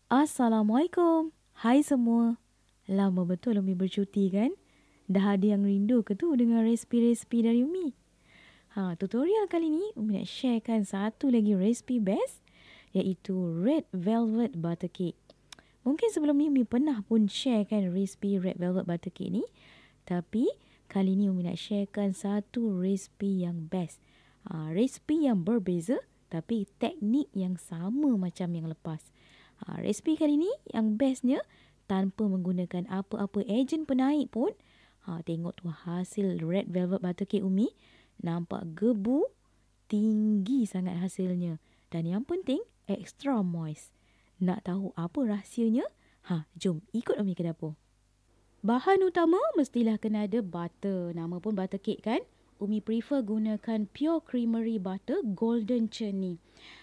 Assalamualaikum. Hai semua. Lama betul Umi bercuti kan? Dah ada yang rindu ke tu dengan resipi-resipi dari Umi? Tutorial kali ni Umi nak sharekan satu lagi resipi best, iaitu Red Velvet Butter Cake. Mungkin sebelum ni Umi pernah pun sharekan resipi Red Velvet Butter Cake ni, tapi kali ni Umi nak sharekan satu resipi yang best. Resipi yang berbeza tapi teknik yang sama macam yang lepas. Resipi kali ni yang bestnya tanpa menggunakan apa-apa ejen penaik pun. Tengok tu hasil Red Velvet Butter Cake Umi. Nampak gebu, tinggi sangat hasilnya. Dan yang penting, extra moist. Nak tahu apa rahsianya? Jom ikut Umi ke dapur. Bahan utama mestilah kena ada butter. Nama pun butter cake kan? Umi prefer gunakan Pure Creamery Butter Golden Churn ni.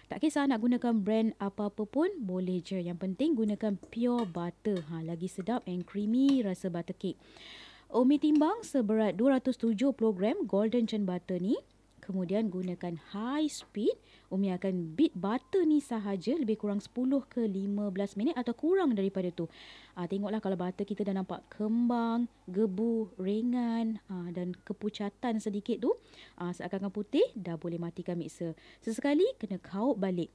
Tak kisah nak gunakan brand apa-apa pun boleh je. Yang penting gunakan pure butter. Lagi sedap and creamy rasa butter cake. Umi timbang seberat 270 gram Golden Churn butter ni. Kemudian gunakan high speed. Umi akan beat butter ni sahaja lebih kurang 10 ke 15 minit atau kurang daripada tu. Tengoklah kalau butter kita dah nampak kembang, gebu, ringan dan kepucatan sedikit tu. Seakan-akan putih, dah boleh matikan mixer. Sesekali kena kaut balik.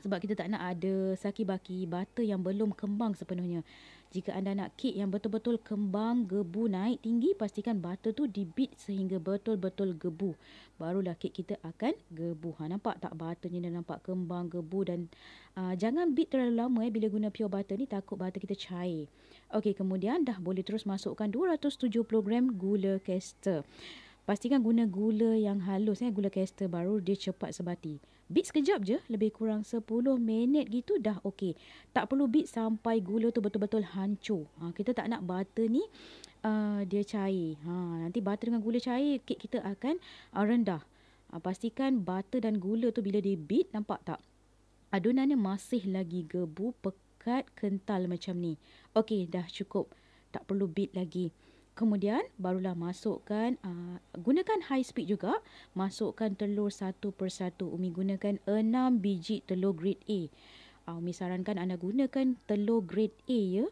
Sebab kita tak nak ada saki-baki butter yang belum kembang sepenuhnya. Jika anda nak kek yang betul-betul kembang, gebu, naik tinggi, pastikan butter tu di-beat sehingga betul-betul gebu. Barulah kek kita akan gebu. Nampak tak butternya dah nampak kembang, gebu dan jangan beat terlalu lama bila guna pure butter ni, takut butter kita cair. Okey, kemudian dah boleh terus masukkan 270 gram gula caster. Pastikan guna gula yang halus, gula caster, baru dia cepat sebati. Beat sekejap je, lebih kurang 10 minit gitu dah okey. Tak perlu beat sampai gula tu betul-betul hancur. Kita tak nak butter ni dia cair. Nanti butter dengan gula cair, kek kita akan rendah. Pastikan butter dan gula tu bila dia beat, nampak tak? Adonannya masih lagi gebu, pekat, kental macam ni. Okey, dah cukup. Tak perlu beat lagi. Kemudian barulah masukkan, gunakan high speed juga. Masukkan telur satu persatu. Umi gunakan 6 biji telur grade A. Umi sarankan anda gunakan telur grade A ya.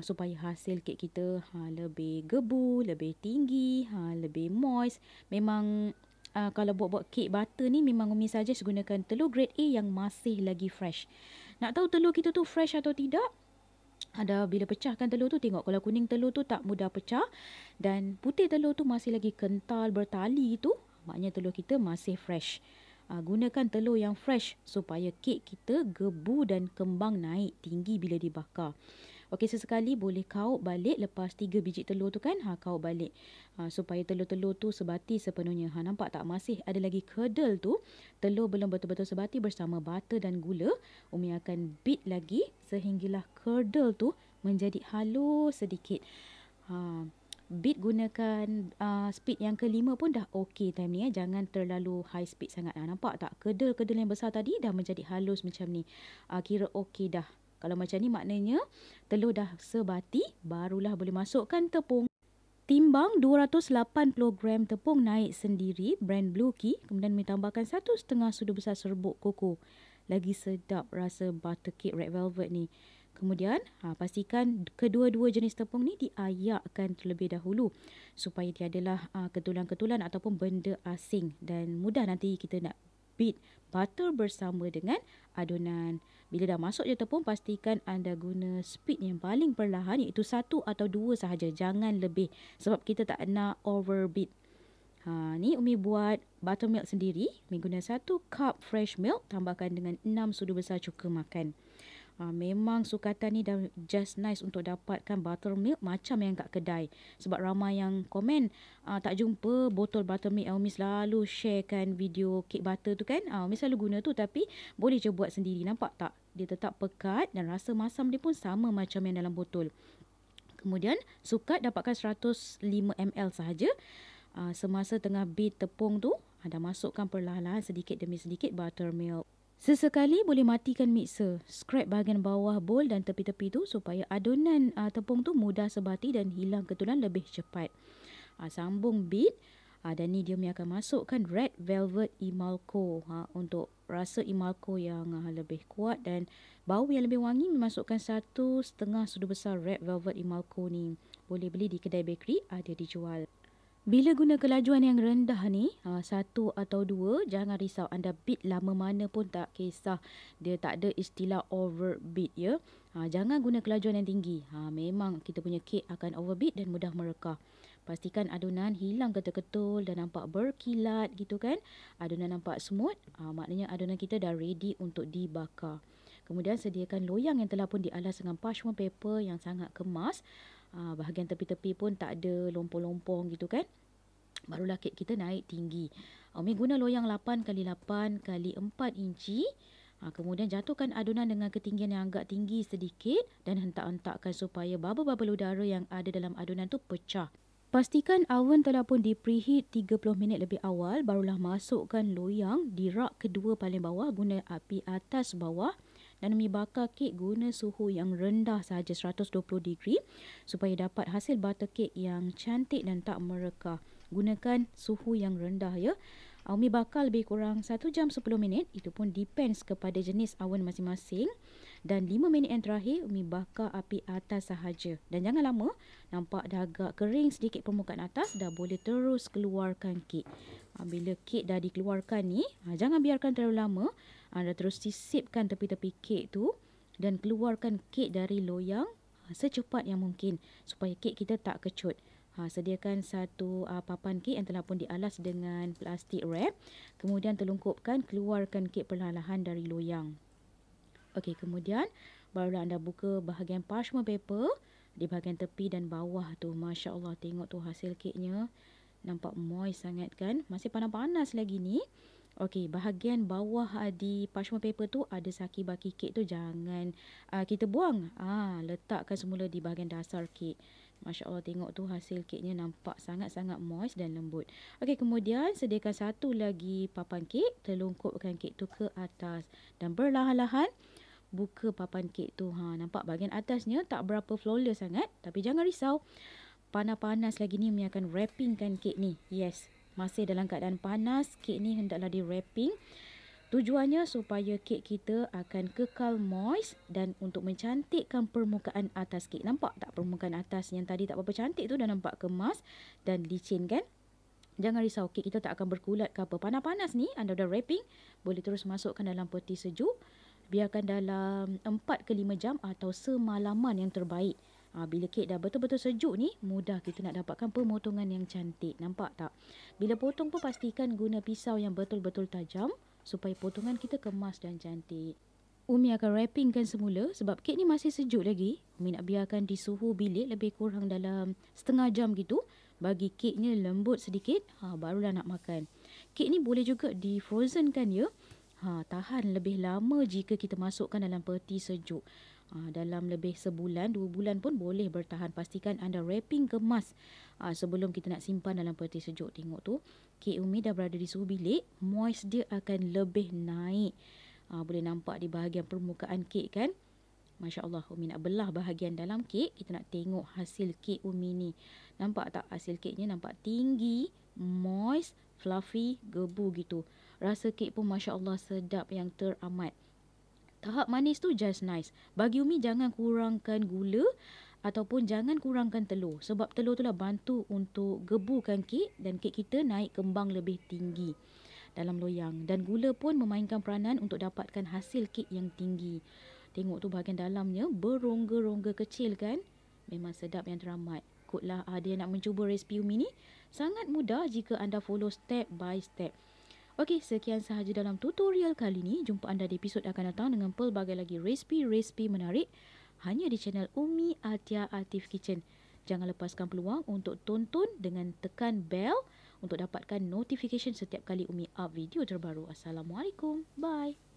Supaya hasil kek kita lebih gebu, lebih tinggi, lebih moist. Memang kalau buat-buat kek butter ni memang Umi saja gunakan telur grade A yang masih lagi fresh. Nak tahu telur kita tu fresh atau tidak? Bila pecahkan telur tu, tengok kalau kuning telur tu tak mudah pecah dan putih telur tu masih lagi kental bertali tu, maknanya telur kita masih fresh. Gunakan telur yang fresh supaya kek kita gebu dan kembang naik tinggi bila dibakar. Okey, sesekali boleh kaut balik lepas 3 biji telur tu kan, kaut balik supaya telur-telur tu sebati sepenuhnya. Nampak tak, masih ada lagi curdle tu. Telur belum betul-betul sebati bersama butter dan gula. Umi akan beat lagi sehinggalah curdle tu menjadi halus sedikit. Beat gunakan speed yang kelima pun dah okey time ni. Jangan terlalu high speed sangat. Nampak tak, curdle-curdle yang besar tadi dah menjadi halus macam ni. Kira okey dah. Kalau macam ni maknanya telur dah sebati, barulah boleh masukkan tepung. Timbang 280 gram tepung naik sendiri brand Blue Key. Kemudian ditambahkan 1,5 sudu besar serbuk koko. Lagi sedap rasa butter cake Red Velvet ni. Kemudian pastikan kedua-dua jenis tepung ni diayakkan terlebih dahulu supaya tiadalah ketulan-ketulan ataupun benda asing dan mudah nanti kita nak beat butter bersama dengan adonan. Bila dah masuk je tepung, pastikan anda guna speed yang paling perlahan, iaitu 1 atau 2 sahaja. Jangan lebih sebab kita tak nak overbeat. Ni Umi buat buttermilk sendiri. Umi guna 1 cup fresh milk, tambahkan dengan 6 sudu besar cuka makan. Memang sukatan ni dah just nice untuk dapatkan buttermilk macam yang kat kedai. Sebab ramai yang komen tak jumpa botol buttermilk. Umi selalu sharekan video kek butter tu kan. Umi selalu guna tu, tapi boleh je buat sendiri. Nampak tak? Dia tetap pekat dan rasa masam dia pun sama macam yang dalam botol. Kemudian sukat dapatkan 105 ml sahaja. Semasa tengah beat tepung tu, anda masukkan perlahan-lahan sedikit demi sedikit buttermilk. Sesekali boleh matikan mixer. Scrap bahagian bawah bowl dan tepi-tepi tu supaya adonan tepung tu mudah sebati dan hilang ketulan lebih cepat. Sambung beat. Dan ni dia akan masukkan Red Velvet Emulco untuk rasa Imalco yang lebih kuat dan bau yang lebih wangi, memasukkan 1,5 sudu besar Red Velvet Imalco ni. Boleh beli di kedai bakery, ada dijual. Bila guna kelajuan yang rendah ni, 1 atau 2, jangan risau. Anda beat lama mana pun tak kisah. Dia tak ada istilah overbeat ya. Jangan guna kelajuan yang tinggi. Memang kita punya kek akan overbeat dan mudah merekah. Pastikan adunan hilang ketul-ketul dan nampak berkilat gitu kan. Adunan nampak smooth, maknanya adunan kita dah ready untuk dibakar. Kemudian sediakan loyang yang telah pun dialas dengan parchment paper yang sangat kemas. Bahagian tepi-tepi pun tak ada lompong-lompong gitu kan. Barulah kek kita naik tinggi. Umi guna loyang 8x8 x 4 inci. Kemudian jatuhkan adunan dengan ketinggian yang agak tinggi sedikit dan hentak-hentakkan supaya bubble-bubble udara yang ada dalam adunan tu pecah. Pastikan oven telah pun di preheat 30 minit lebih awal. Barulah masukkan loyang di rak kedua paling bawah guna api atas bawah. Dan Umi bakar kek guna suhu yang rendah sahaja 120 degree supaya dapat hasil butter cake yang cantik dan tak merekah. Gunakan suhu yang rendah ya. Umi bakar lebih kurang 1 jam 10 minit. Itu pun depends kepada jenis oven masing-masing. Dan 5 minit yang terakhir Umi bakar api atas sahaja. Dan jangan lama. Nampak dah agak kering sedikit permukaan atas. Dah boleh terus keluarkan kek. Bila kek dah dikeluarkan ni, jangan biarkan terlalu lama. Anda terus sisipkan tepi-tepi kek tu dan keluarkan kek dari loyang secepat yang mungkin supaya kek kita tak kecut. Sediakan satu papan kek yang telah pun dialas dengan plastik wrap. Kemudian telungkupkan, keluarkan kek perlahan-lahan dari loyang. Okey, kemudian barulah anda buka bahagian parchment paper di bahagian tepi dan bawah tu. Masya Allah, tengok tu hasil keknya. Nampak moist sangat kan? Masih panas-panas lagi ni. Okey, bahagian bawah di parchment paper tu ada saki baki kek tu jangan kita buang. Letakkan semula di bahagian dasar kek. Masya Allah, tengok tu hasil keknya nampak sangat-sangat moist dan lembut. Okey, kemudian sediakan satu lagi papan kek. Telungkupkan kek tu ke atas dan perlahan-lahan buka papan kek tu. Nampak bahagian atasnya tak berapa flawless sangat. Tapi jangan risau. Panas-panas lagi ni Umi akan wrappingkan kek ni. Yes, masih dalam keadaan panas, kek ni hendaklah di wrapping. Tujuannya supaya kek kita akan kekal moist dan untuk mencantikkan permukaan atas kek. Nampak tak permukaan atas yang tadi tak berapa cantik tu dah nampak kemas dan licin kan? Jangan risau, kek kita tak akan berkulat ke apa. Panas-panas ni anda dah wrapping, boleh terus masukkan dalam peti sejuk. Biarkan dalam 4 ke 5 jam atau semalaman yang terbaik. Bila kek dah betul-betul sejuk ni, mudah kita nak dapatkan pemotongan yang cantik. Nampak tak? Bila potong pun pastikan guna pisau yang betul-betul tajam supaya potongan kita kemas dan cantik. Umi akan wrappingkan semula sebab kek ni masih sejuk lagi. Umi nak biarkan di suhu bilik lebih kurang dalam setengah jam gitu. Bagi keknya lembut sedikit, barulah nak makan. Kek ni boleh juga di frozen kan ya. Tahan lebih lama jika kita masukkan dalam peti sejuk. Dalam lebih sebulan, 2 bulan pun boleh bertahan. Pastikan anda wrapping kemas sebelum kita nak simpan dalam peti sejuk. Tengok tu, kek Umi dah berada di suhu bilik. Moist dia akan lebih naik. Boleh nampak di bahagian permukaan kek kan. Masya Allah, Umi nak belah bahagian dalam kek. Kita nak tengok hasil kek Umi ni. Nampak tak hasil keknya? Nampak tinggi, moist, fluffy, gebu gitu. Rasa kek pun Masya Allah sedap yang teramat. Tahap manis tu just nice. Bagi Umi jangan kurangkan gula ataupun jangan kurangkan telur. Sebab telur tu lah bantu untuk gebukan kek dan kek kita naik kembang lebih tinggi dalam loyang. Dan gula pun memainkan peranan untuk dapatkan hasil kek yang tinggi. Tengok tu bahagian dalamnya berongga-rongga kecil kan. Memang sedap yang teramat. Ikutlah ada yang nak mencuba resipi Umi ni. Sangat mudah jika anda follow step by step. Okey, sekian sahaja dalam tutorial kali ni. Jumpa anda di episod akan datang dengan pelbagai lagi resipi-resipi menarik hanya di channel Umi Atia Atif Kitchen. Jangan lepaskan peluang untuk tonton dengan tekan bell untuk dapatkan notification setiap kali Umi up video terbaru. Assalamualaikum. Bye.